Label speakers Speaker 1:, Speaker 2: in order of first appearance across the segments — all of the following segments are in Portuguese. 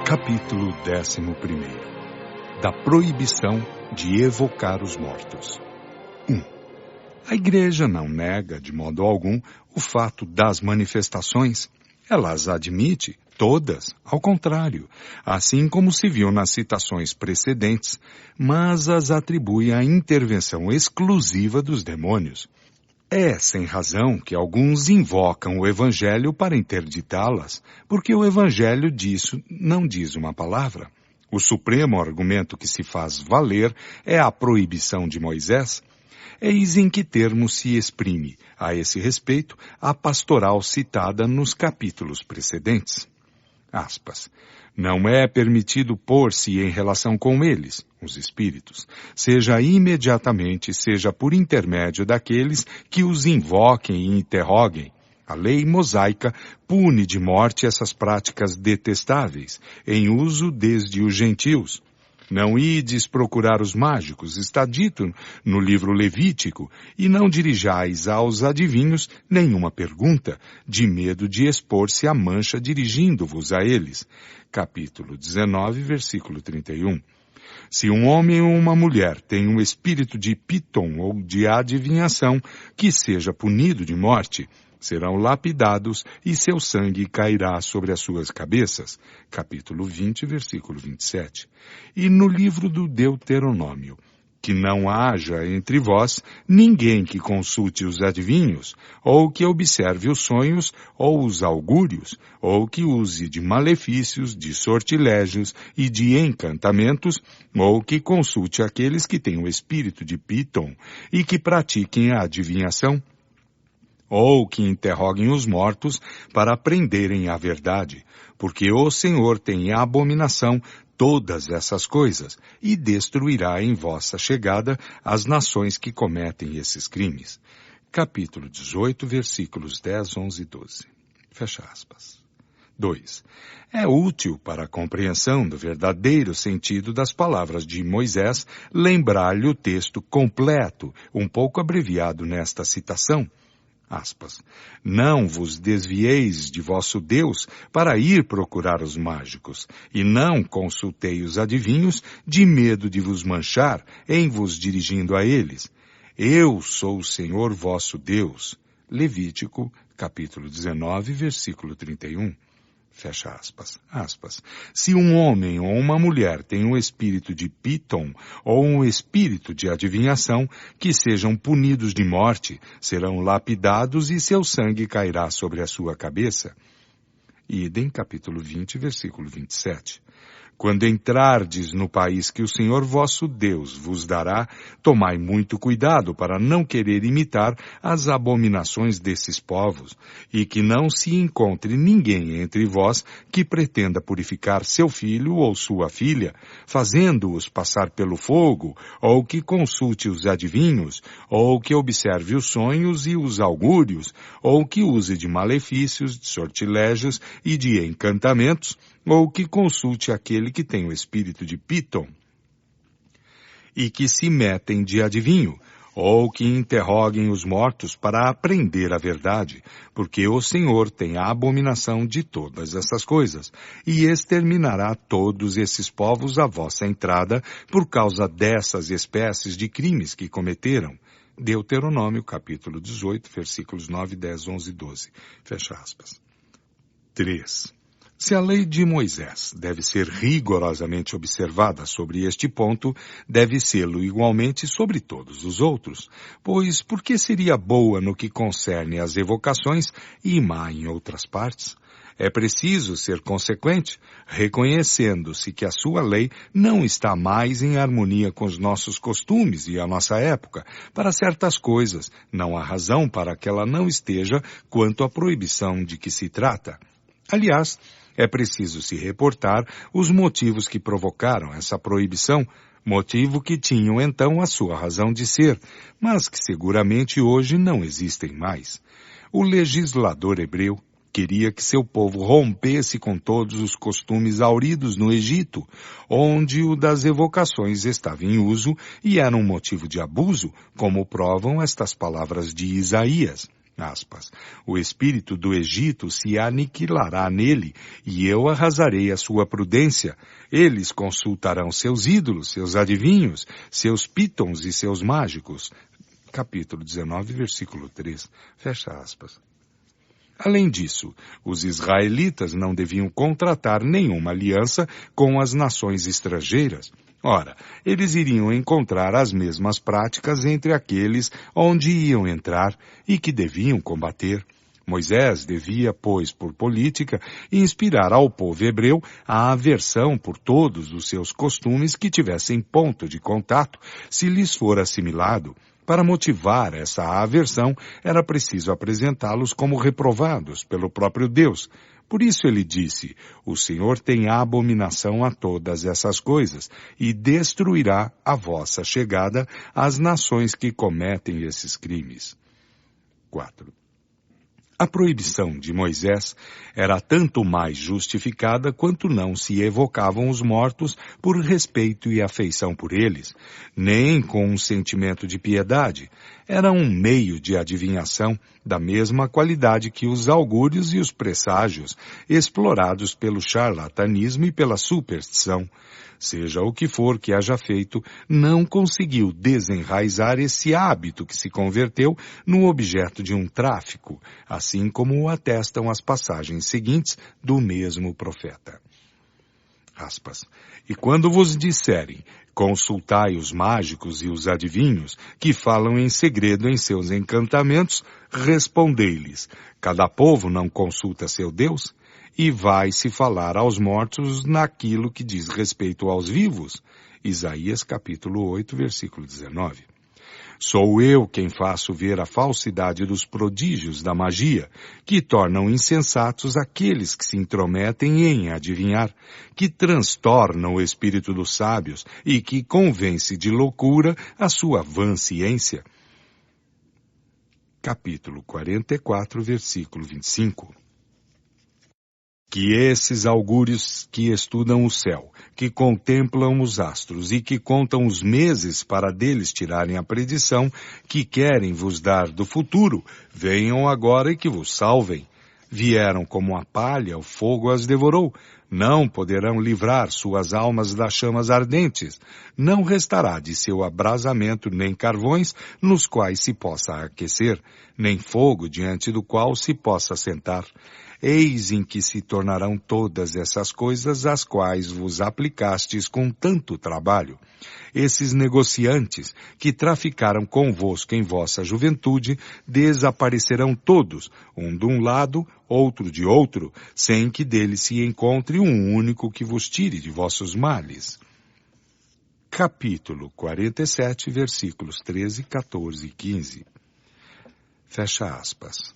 Speaker 1: Capítulo 11. Da proibição de evocar os mortos. 1. A Igreja não nega, de modo algum, o fato das manifestações. Ela as admite, todas, ao contrário, assim como se viu nas citações precedentes, mas as atribui à intervenção exclusiva dos demônios. É sem razão que alguns invocam o Evangelho para interditá-las, porque o Evangelho disso não diz uma palavra. O supremo argumento que se faz valer é a proibição de Moisés. Eis em que termos se exprime, a esse respeito, a pastoral citada nos capítulos precedentes. Aspas. Não é permitido pôr-se em relação com eles, os espíritos, seja imediatamente, seja por intermédio daqueles que os invoquem e interroguem. A lei mosaica pune de morte essas práticas detestáveis, em uso desde os gentios. Não ides procurar os mágicos, está dito no livro Levítico, e não dirijais aos adivinhos nenhuma pergunta, de medo de expor-se à mancha dirigindo-vos a eles. Capítulo 19, versículo 31. Se um homem ou uma mulher tem um espírito de piton ou de adivinhação, que seja punido de morte, serão lapidados e seu sangue cairá sobre as suas cabeças. Capítulo 20, versículo 27. E no livro do Deuteronômio, que não haja entre vós ninguém que consulte os adivinhos, ou que observe os sonhos ou os augúrios, ou que use de malefícios, de sortilégios e de encantamentos, ou que consulte aqueles que têm o espírito de Piton e que pratiquem a adivinhação, ou que interroguem os mortos para aprenderem a verdade, porque o Senhor tem a abominação todas essas coisas, e destruirá em vossa chegada as nações que cometem esses crimes. Capítulo 18, versículos 10, 11 e 12. Fecha aspas. 2. É útil para a compreensão do verdadeiro sentido das palavras de Moisés lembrar-lhe o texto completo, um pouco abreviado nesta citação. Aspas. Não vos desvieis de vosso Deus para ir procurar os mágicos, e não consultei os adivinhos de medo de vos manchar em vos dirigindo a eles. Eu sou o Senhor vosso Deus. Levítico, capítulo 19, versículo 31. Fecha aspas. Aspas. Se um homem ou uma mulher tem um espírito de Piton ou um espírito de adivinhação, que sejam punidos de morte, serão lapidados e seu sangue cairá sobre a sua cabeça. Idem, capítulo 20, versículo 27. Quando entrardes no país que o Senhor vosso Deus vos dará, tomai muito cuidado para não querer imitar as abominações desses povos, e que não se encontre ninguém entre vós que pretenda purificar seu filho ou sua filha, fazendo-os passar pelo fogo, ou que consulte os adivinhos, ou que observe os sonhos e os augúrios, ou que use de malefícios, de sortilégios e de encantamentos, ou que consulte aquele que tem o espírito de Piton, e que se metem de adivinho, ou que interroguem os mortos para aprender a verdade, porque o Senhor tem a abominação de todas essas coisas, e exterminará todos esses povos à vossa entrada por causa dessas espécies de crimes que cometeram. Deuteronômio, capítulo 18, versículos 9, 10, 11 e 12. Fecha aspas. 3. Se a lei de Moisés deve ser rigorosamente observada sobre este ponto, deve sê-lo igualmente sobre todos os outros, pois por que seria boa no que concerne às evocações e má em outras partes? É preciso ser consequente, reconhecendo-se que a sua lei não está mais em harmonia com os nossos costumes e a nossa época. Para certas coisas, não há razão para que ela não esteja quanto à proibição de que se trata. Aliás, é preciso se reportar os motivos que provocaram essa proibição, motivo que tinham então a sua razão de ser, mas que seguramente hoje não existem mais. O legislador hebreu queria que seu povo rompesse com todos os costumes hauridos no Egito, onde o das evocações estava em uso e era um motivo de abuso, como provam estas palavras de Isaías. Aspas, o espírito do Egito se aniquilará nele, e eu arrasarei a sua prudência. Eles consultarão seus ídolos, seus adivinhos, seus pítons e seus mágicos. Capítulo 19, versículo 3. Fecha aspas. Além disso, os israelitas não deviam contratar nenhuma aliança com as nações estrangeiras. Ora, eles iriam encontrar as mesmas práticas entre aqueles onde iam entrar e que deviam combater. Moisés devia, pois, por política, inspirar ao povo hebreu a aversão por todos os seus costumes que tivessem ponto de contato, se lhes for assimilado. Para motivar essa aversão, era preciso apresentá-los como reprovados pelo próprio Deus. Por isso ele disse, o Senhor tem abominação a todas essas coisas, e destruirá a vossa chegada às nações que cometem esses crimes. 4. A proibição de Moisés era tanto mais justificada quanto não se evocavam os mortos por respeito e afeição por eles, nem com um sentimento de piedade. Era um meio de adivinhação da mesma qualidade que os augúrios e os presságios, explorados pelo charlatanismo e pela superstição. Seja o que for que haja feito, não conseguiu desenraizar esse hábito que se converteu no objeto de um tráfico, assim como o atestam as passagens seguintes do mesmo profeta. Aspas. E quando vos disserem, consultai os mágicos e os adivinhos, que falam em segredo em seus encantamentos, respondei-lhes, cada povo não consulta seu Deus? E vai-se falar aos mortos naquilo que diz respeito aos vivos. Isaías capítulo 8, versículo 19. Sou eu quem faço ver a falsidade dos prodígios da magia, que tornam insensatos aqueles que se intrometem em adivinhar, que transtornam o espírito dos sábios e que convence de loucura a sua vã ciência. Capítulo 44, versículo 25. Que esses augúrios que estudam o céu, que contemplam os astros e que contam os meses para deles tirarem a predição que querem vos dar do futuro, venham agora e que vos salvem. Vieram como a palha, o fogo as devorou. Não poderão livrar suas almas das chamas ardentes. Não restará de seu abrasamento nem carvões nos quais se possa aquecer, nem fogo diante do qual se possa sentar. Eis em que se tornarão todas essas coisas às quais vos aplicastes com tanto trabalho. Esses negociantes que traficaram convosco em vossa juventude desaparecerão todos, um de um lado, outro de outro, sem que dele se encontre um único que vos tire de vossos males. Capítulo 47, versículos 13, 14 e 15. Fecha aspas.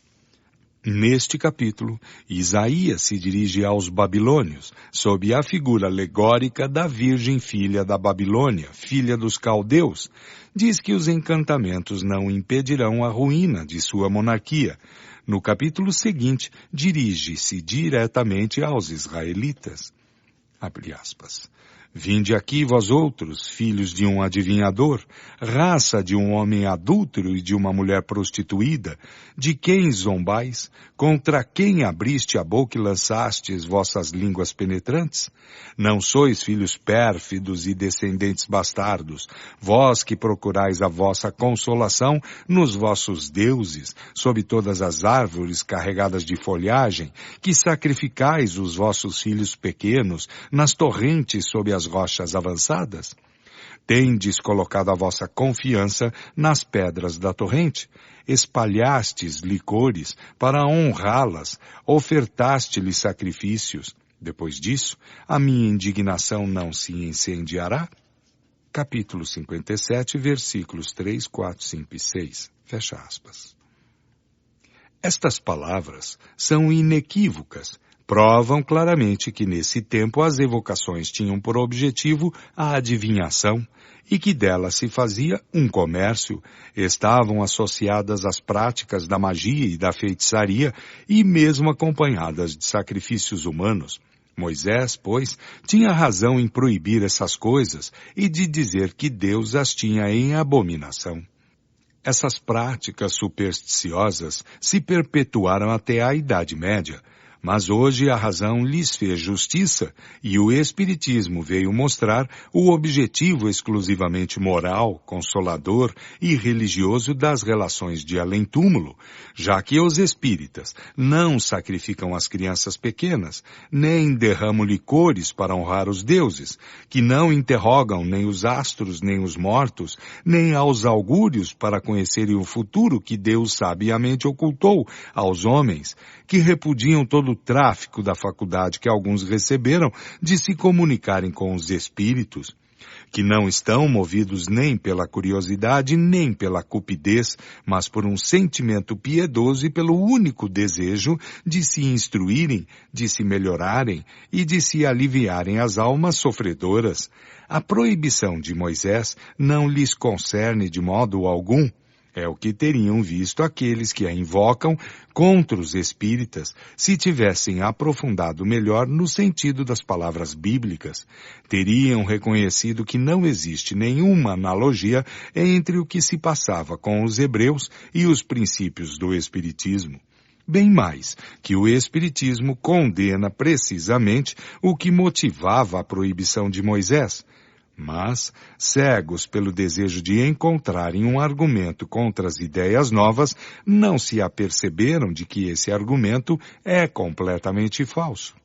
Speaker 1: Neste capítulo, Isaías se dirige aos babilônios, sob a figura alegórica da Virgem filha da Babilônia, filha dos caldeus. Diz que os encantamentos não impedirão a ruína de sua monarquia. No capítulo seguinte, dirige-se diretamente aos israelitas. Abre aspas. Vinde aqui, vós outros, filhos de um adivinhador, raça de um homem adúltero e de uma mulher prostituída, de quem zombais? Contra quem abriste a boca e lançastes vossas línguas penetrantes? Não sois filhos pérfidos e descendentes bastardos, vós que procurais a vossa consolação nos vossos deuses, sob todas as árvores carregadas de folhagem, que sacrificais os vossos filhos pequenos nas torrentes sob as rochas avançadas? Tendes colocado a vossa confiança nas pedras da torrente, espalhastes licores para honrá-las, ofertaste-lhes sacrifícios. Depois disso, a minha indignação não se incendiará? Capítulo 57, versículos 3, 4, 5 e 6. Fecha aspas. Estas palavras são inequívocas, provam claramente que nesse tempo as evocações tinham por objetivo a adivinhação e que dela se fazia um comércio, estavam associadas às práticas da magia e da feitiçaria e mesmo acompanhadas de sacrifícios humanos. Moisés, pois, tinha razão em proibir essas coisas e de dizer que Deus as tinha em abominação. Essas práticas supersticiosas se perpetuaram até a Idade Média, mas hoje a razão lhes fez justiça e o Espiritismo veio mostrar o objetivo exclusivamente moral, consolador e religioso das relações de além-túmulo, já que os espíritas não sacrificam as crianças pequenas, nem derramam licores para honrar os deuses, que não interrogam nem os astros nem os mortos, nem aos augúrios para conhecerem o futuro que Deus sabiamente ocultou aos homens, que repudiam todo o tráfico da faculdade que alguns receberam de se comunicarem com os espíritos, que não estão movidos nem pela curiosidade nem pela cupidez, mas por um sentimento piedoso e pelo único desejo de se instruírem, de se melhorarem e de se aliviarem as almas sofredoras. A proibição de Moisés não lhes concerne de modo algum. É o que teriam visto aqueles que a invocam contra os espíritas se tivessem aprofundado melhor no sentido das palavras bíblicas. Teriam reconhecido que não existe nenhuma analogia entre o que se passava com os hebreus e os princípios do espiritismo. Bem mais, que o Espiritismo condena precisamente o que motivava a proibição de Moisés. Mas, cegos pelo desejo de encontrarem um argumento contra as ideias novas, não se aperceberam de que esse argumento é completamente falso.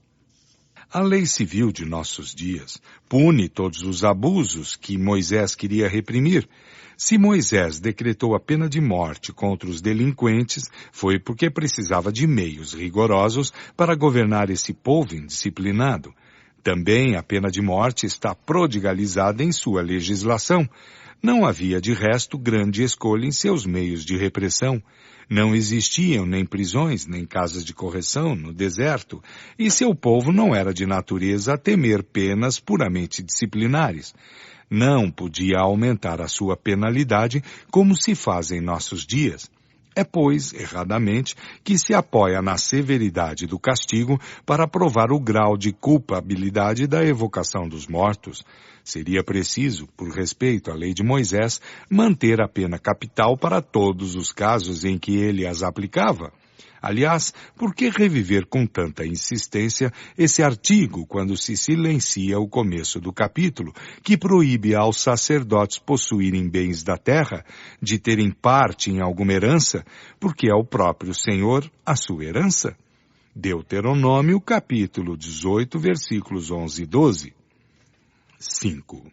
Speaker 1: A lei civil de nossos dias pune todos os abusos que Moisés queria reprimir. Se Moisés decretou a pena de morte contra os delinquentes, foi porque precisava de meios rigorosos para governar esse povo indisciplinado. Também a pena de morte está prodigalizada em sua legislação. Não havia, de resto, grande escolha em seus meios de repressão. Não existiam nem prisões, nem casas de correção no deserto, e seu povo não era de natureza a temer penas puramente disciplinares. Não podia aumentar a sua penalidade como se faz em nossos dias. É, pois, erradamente, que se apoia na severidade do castigo para provar o grau de culpabilidade da evocação dos mortos. Seria preciso, por respeito à lei de Moisés, manter a pena capital para todos os casos em que ele as aplicava. Aliás, por que reviver com tanta insistência esse artigo quando se silencia o começo do capítulo, que proíbe aos sacerdotes possuírem bens da terra, de terem parte em alguma herança, porque é o próprio Senhor a sua herança? Deuteronômio, capítulo 18, versículos 11 e 12. 5.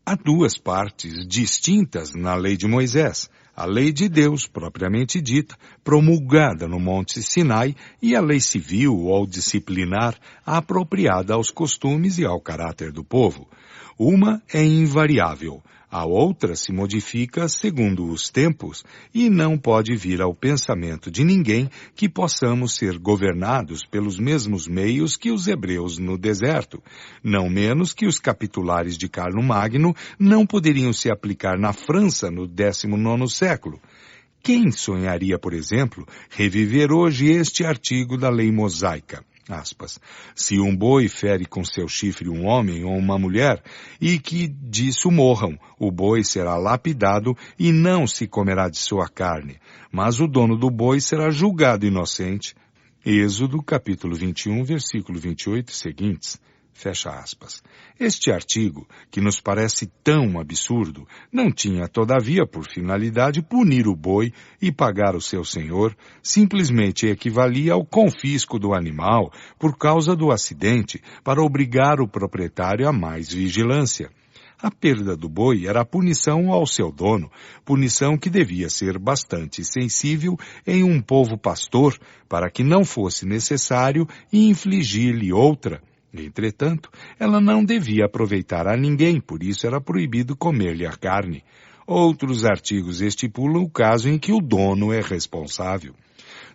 Speaker 1: Há duas partes distintas na lei de Moisés. A lei de Deus, propriamente dita, promulgada no Monte Sinai, e a lei civil ou disciplinar, apropriada aos costumes e ao caráter do povo. Uma é invariável, a outra se modifica segundo os tempos, e não pode vir ao pensamento de ninguém que possamos ser governados pelos mesmos meios que os hebreus no deserto, não menos que os capitulares de Carlo Magno não poderiam se aplicar na França no 19º século. Quem sonharia, por exemplo, reviver hoje este artigo da lei mosaica? Aspas. Se um boi fere com seu chifre um homem ou uma mulher, e que disso morram, o boi será lapidado e não se comerá de sua carne, mas o dono do boi será julgado inocente. Êxodo, capítulo 21, versículo 28 e seguintes. Fecha aspas. Este artigo, que nos parece tão absurdo, não tinha, todavia, por finalidade punir o boi e pagar o seu senhor, simplesmente equivalia ao confisco do animal por causa do acidente, para obrigar o proprietário a mais vigilância. A perda do boi era a punição ao seu dono, punição que devia ser bastante sensível em um povo pastor, para que não fosse necessário infligir-lhe outra. Entretanto, ela não devia aproveitar a ninguém, por isso era proibido comer-lhe a carne. Outros artigos estipulam o caso em que o dono é responsável.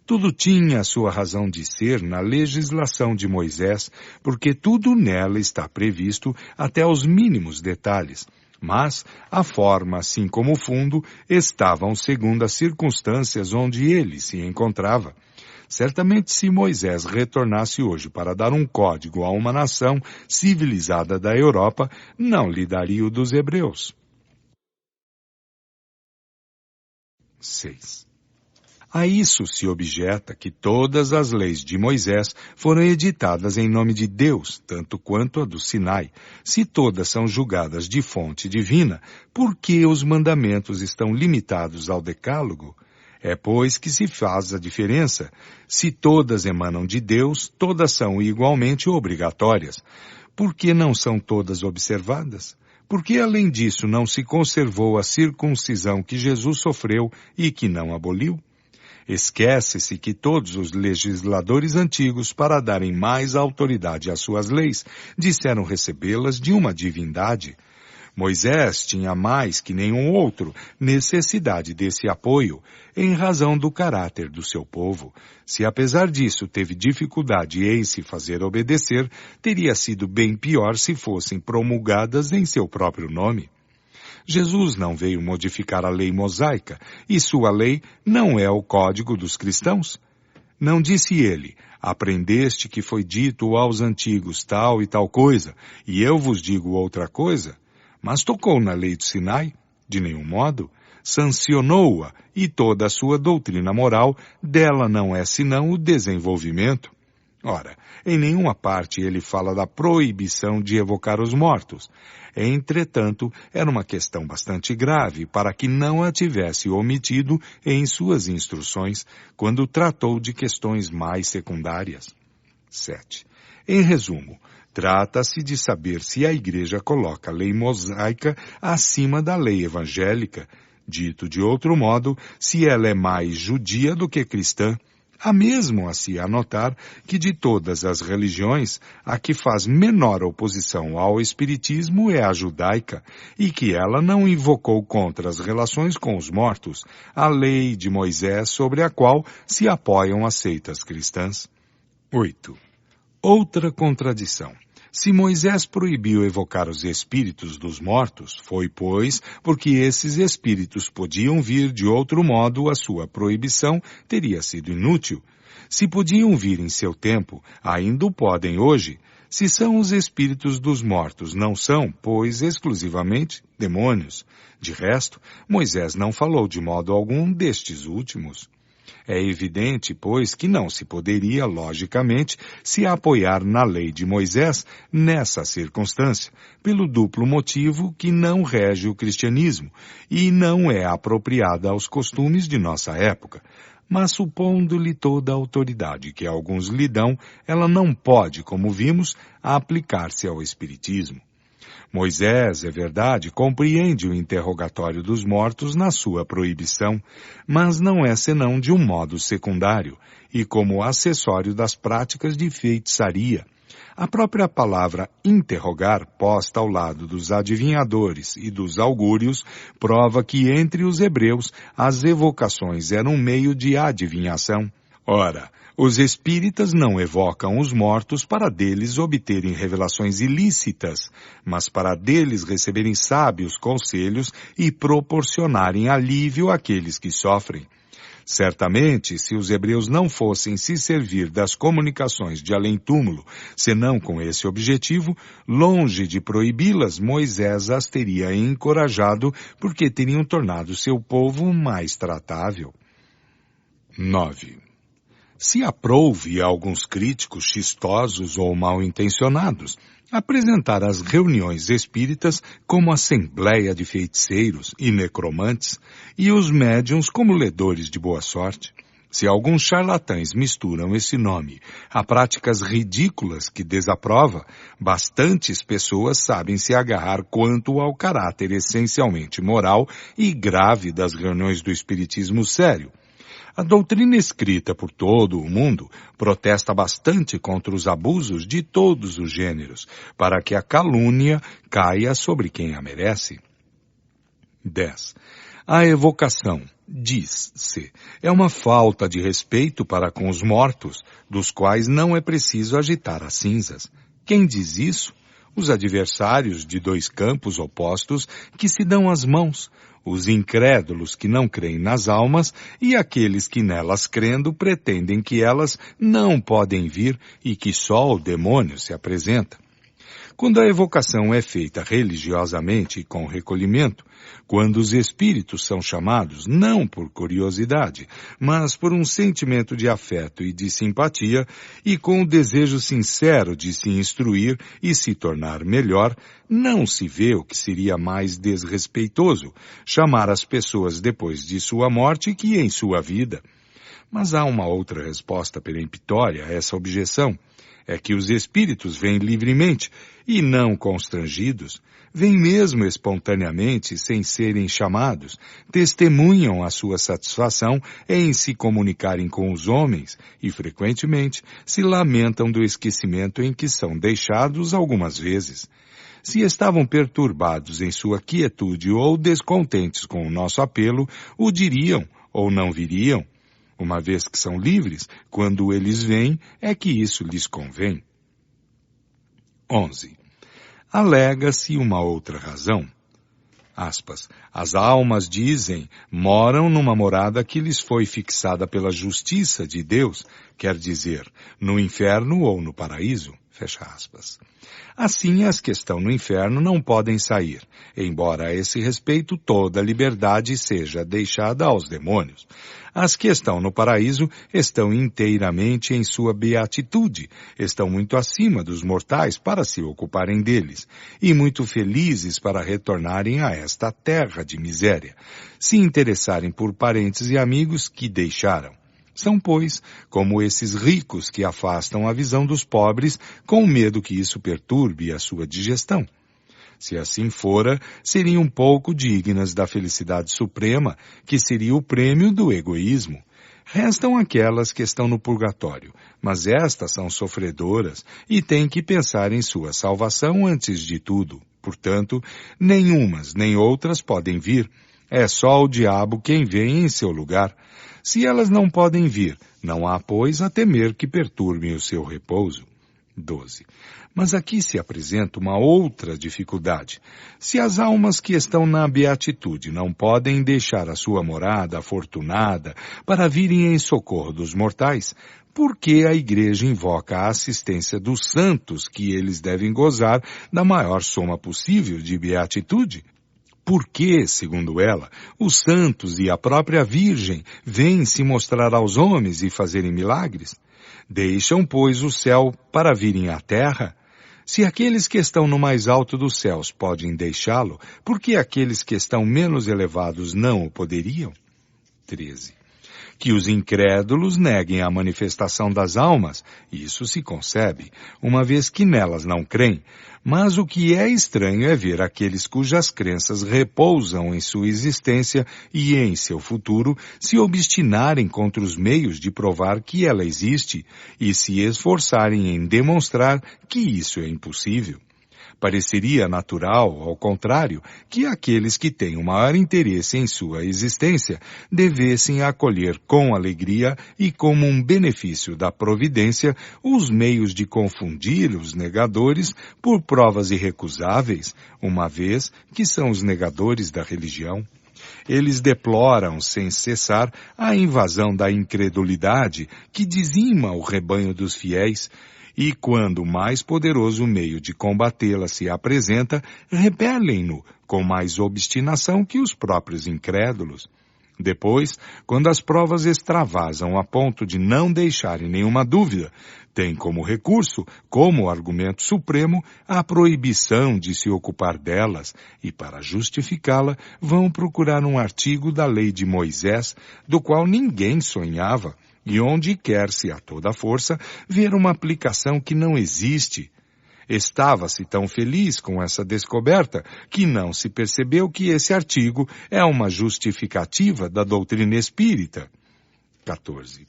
Speaker 1: Tudo tinha a sua razão de ser na legislação de Moisés, porque tudo nela está previsto até os mínimos detalhes. Mas a forma, assim como o fundo, estavam segundo as circunstâncias onde ele se encontrava. Certamente, se Moisés retornasse hoje para dar um código a uma nação civilizada da Europa, não lhe daria o dos hebreus. 6. A isso se objeta que todas as leis de Moisés foram editadas em nome de Deus, tanto quanto a do Sinai. Se todas são julgadas de fonte divina, por que os mandamentos estão limitados ao decálogo? É, pois, que se faz a diferença. Se todas emanam de Deus, todas são igualmente obrigatórias. Por que não são todas observadas? Porque, além disso, não se conservou a circuncisão que Jesus sofreu e que não aboliu? Esquece-se que todos os legisladores antigos, para darem mais autoridade às suas leis, disseram recebê-las de uma divindade. Moisés tinha mais que nenhum outro necessidade desse apoio, em razão do caráter do seu povo. Se apesar disso teve dificuldade em se fazer obedecer, teria sido bem pior se fossem promulgadas em seu próprio nome. Jesus não veio modificar a lei mosaica, e sua lei não é o código dos cristãos. Não disse ele, aprendeste que foi dito aos antigos tal e tal coisa, e eu vos digo outra coisa? Mas tocou na lei do Sinai? De nenhum modo. Sancionou-a, e toda a sua doutrina moral dela não é senão o desenvolvimento. Ora, em nenhuma parte ele fala da proibição de evocar os mortos. Entretanto, era uma questão bastante grave para que não a tivesse omitido em suas instruções, quando tratou de questões mais secundárias. 7. Em resumo, trata-se de saber se a Igreja coloca a lei mosaica acima da lei evangélica. Dito de outro modo, se ela é mais judia do que cristã. Há mesmo a se anotar que de todas as religiões, a que faz menor oposição ao espiritismo é a judaica, e que ela não invocou contra as relações com os mortos a lei de Moisés sobre a qual se apoiam as seitas cristãs. 8. Outra contradição. Se Moisés proibiu evocar os espíritos dos mortos, foi, pois, porque esses espíritos podiam vir de outro modo, a sua proibição teria sido inútil. Se podiam vir em seu tempo, ainda o podem hoje. Se são os espíritos dos mortos, não são, pois, exclusivamente demônios. De resto, Moisés não falou de modo algum destes últimos. É evidente, pois, que não se poderia, logicamente, se apoiar na lei de Moisés nessa circunstância, pelo duplo motivo que não rege o cristianismo e não é apropriada aos costumes de nossa época. Mas supondo-lhe toda a autoridade que alguns lhe dão, ela não pode, como vimos, aplicar-se ao espiritismo. Moisés, é verdade, compreende o interrogatório dos mortos na sua proibição, mas não é senão de um modo secundário e como acessório das práticas de feitiçaria. A própria palavra interrogar, posta ao lado dos adivinhadores e dos augúrios, prova que entre os hebreus as evocações eram um meio de adivinhação. Ora, os espíritas não evocam os mortos para deles obterem revelações ilícitas, mas para deles receberem sábios conselhos e proporcionarem alívio àqueles que sofrem. Certamente, se os hebreus não fossem se servir das comunicações de além-túmulo, senão com esse objetivo, longe de proibi-las, Moisés as teria encorajado, porque teriam tornado seu povo mais tratável. 9. Se aprouve a alguns críticos chistosos ou mal-intencionados apresentar as reuniões espíritas como assembleia de feiticeiros e necromantes e os médiuns como ledores de boa sorte, se alguns charlatães misturam esse nome a práticas ridículas que desaprova, bastantes pessoas sabem se agarrar quanto ao caráter essencialmente moral e grave das reuniões do espiritismo sério. A doutrina escrita por todo o mundo protesta bastante contra os abusos de todos os gêneros, para que a calúnia caia sobre quem a merece. 10. A evocação, diz-se, é uma falta de respeito para com os mortos, dos quais não é preciso agitar as cinzas. Quem diz isso? Os adversários de dois campos opostos que se dão as mãos, os incrédulos que não creem nas almas e aqueles que nelas crendo pretendem que elas não podem vir e que só o demônio se apresenta. Quando a evocação é feita religiosamente e com recolhimento, quando os espíritos são chamados não por curiosidade, mas por um sentimento de afeto e de simpatia e com o desejo sincero de se instruir e se tornar melhor, não se vê o que seria mais desrespeitoso, chamar as pessoas depois de sua morte que em sua vida. Mas há uma outra resposta peremptória a essa objeção. É que os espíritos vêm livremente e não constrangidos, vêm mesmo espontaneamente sem serem chamados, testemunham a sua satisfação em se comunicarem com os homens e, frequentemente, se lamentam do esquecimento em que são deixados algumas vezes. Se estavam perturbados em sua quietude ou descontentes com o nosso apelo, o diriam ou não viriam. Uma vez que são livres, quando eles vêm, é que isso lhes convém. 11. Alega-se uma outra razão. Aspas, as almas, dizem, moram numa morada que lhes foi fixada pela justiça de Deus, quer dizer, no inferno ou no paraíso. Fecha aspas. Assim, as que estão no inferno não podem sair, embora a esse respeito toda a liberdade seja deixada aos demônios. As que estão no paraíso estão inteiramente em sua beatitude, estão muito acima dos mortais para se ocuparem deles, e muito felizes para retornarem a esta terra de miséria, se interessarem por parentes e amigos que deixaram. São, pois, como esses ricos que afastam a visão dos pobres com medo que isso perturbe a sua digestão. Se assim fora, seriam pouco dignas da felicidade suprema, que seria o prêmio do egoísmo. Restam aquelas que estão no purgatório, mas estas são sofredoras e têm que pensar em sua salvação antes de tudo. Portanto, nem umas nem outras podem vir. É só o diabo quem vem em seu lugar. Se elas não podem vir, não há, pois, a temer que perturbem o seu repouso. 12. Mas aqui se apresenta uma outra dificuldade. Se as almas que estão na beatitude não podem deixar a sua morada afortunada para virem em socorro dos mortais, por que a Igreja invoca a assistência dos santos que eles devem gozar da maior soma possível de beatitude? Por que, segundo ela, os santos e a própria Virgem vêm se mostrar aos homens e fazerem milagres? Deixam, pois, o céu para virem à terra? Se aqueles que estão no mais alto dos céus podem deixá-lo, por que aqueles que estão menos elevados não o poderiam? 13. Que os incrédulos neguem a manifestação das almas, isso se concebe, uma vez que nelas não creem, mas o que é estranho é ver aqueles cujas crenças repousam em sua existência e em seu futuro se obstinarem contra os meios de provar que ela existe e se esforçarem em demonstrar que isso é impossível. Pareceria natural, ao contrário, que aqueles que têm o maior interesse em sua existência devessem acolher com alegria e como um benefício da providência os meios de confundir os negadores por provas irrecusáveis, uma vez que são os negadores da religião. Eles deploram sem cessar a invasão da incredulidade que dizima o rebanho dos fiéis, e quando o mais poderoso meio de combatê-la se apresenta, repelem-no com mais obstinação que os próprios incrédulos. Depois, quando as provas extravasam a ponto de não deixarem nenhuma dúvida, têm como recurso, como argumento supremo, a proibição de se ocupar delas e, para justificá-la, vão procurar um artigo da lei de Moisés, do qual ninguém sonhava, e onde quer-se a toda força ver uma aplicação que não existe. Estava-se tão feliz com essa descoberta que não se percebeu que esse artigo é uma justificativa da doutrina espírita. 14.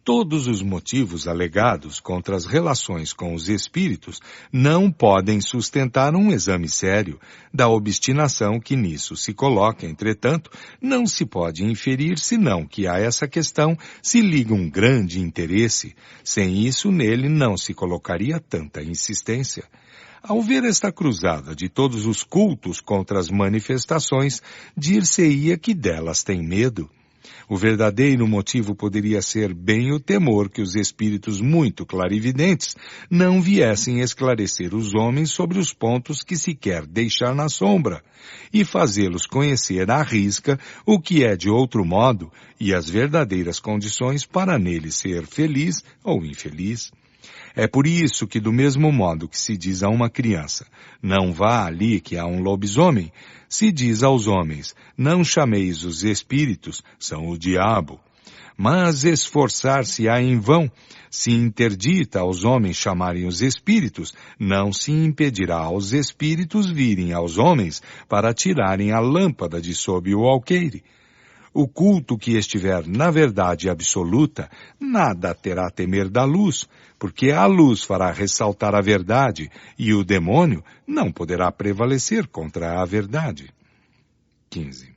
Speaker 1: Todos os motivos alegados contra as relações com os espíritos não podem sustentar um exame sério. Da obstinação que nisso se coloca, entretanto, não se pode inferir senão que a essa questão se liga um grande interesse. Sem isso, nele não se colocaria tanta insistência. Ao ver esta cruzada de todos os cultos contra as manifestações, dir-se-ia que delas tem medo. O verdadeiro motivo poderia ser bem o temor que os espíritos muito clarividentes não viessem esclarecer os homens sobre os pontos que se quer deixar na sombra e fazê-los conhecer à risca o que é de outro modo e as verdadeiras condições para nele ser feliz ou infeliz. É por isso que, do mesmo modo que se diz a uma criança, não vá ali que há um lobisomem, se diz aos homens, não chameis os espíritos, são o diabo. Mas esforçar-se-á em vão, se interdita aos homens chamarem os espíritos, não se impedirá aos espíritos virem aos homens para tirarem a lâmpada de sob o alqueire. O culto que estiver na verdade absoluta, nada terá a temer da luz, porque a luz fará ressaltar a verdade e o demônio não poderá prevalecer contra a verdade. 15.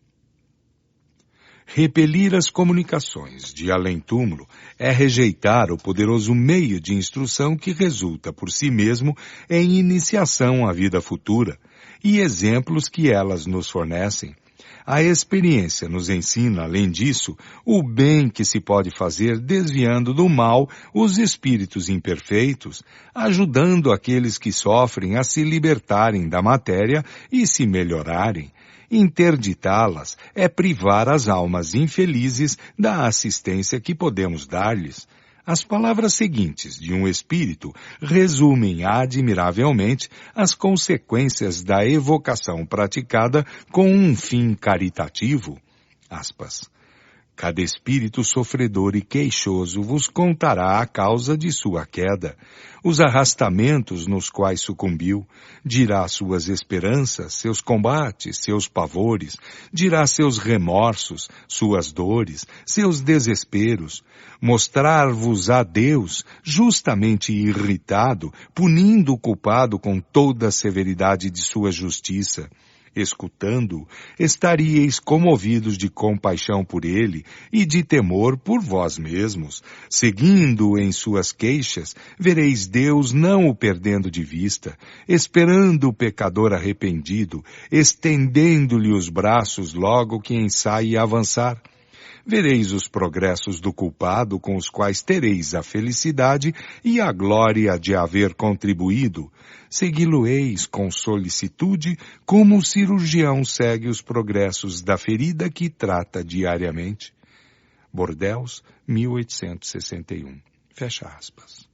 Speaker 1: Repelir as comunicações de além-túmulo é rejeitar o poderoso meio de instrução que resulta por si mesmo em iniciação à vida futura e exemplos que elas nos fornecem. A experiência nos ensina, além disso, o bem que se pode fazer desviando do mal os espíritos imperfeitos, ajudando aqueles que sofrem a se libertarem da matéria e se melhorarem. Interditá-las é privar as almas infelizes da assistência que podemos dar-lhes. As palavras seguintes de um espírito resumem admiravelmente as consequências da evocação praticada com um fim caritativo. Aspas. Cada espírito sofredor e queixoso vos contará a causa de sua queda, os arrastamentos nos quais sucumbiu, dirá suas esperanças, seus combates, seus pavores, dirá seus remorsos, suas dores, seus desesperos, mostrar-vos a Deus justamente irritado, punindo o culpado com toda a severidade de sua justiça. Escutando, estaríeis comovidos de compaixão por ele e de temor por vós mesmos. Seguindo em suas queixas, vereis Deus não o perdendo de vista, esperando o pecador arrependido, estendendo-lhe os braços logo que ensaie avançar. Vereis os progressos do culpado com os quais tereis a felicidade e a glória de haver contribuído. Segui-lo-eis com solicitude, como o cirurgião segue os progressos da ferida que trata diariamente. Bordeaux, 1861. Fecha aspas.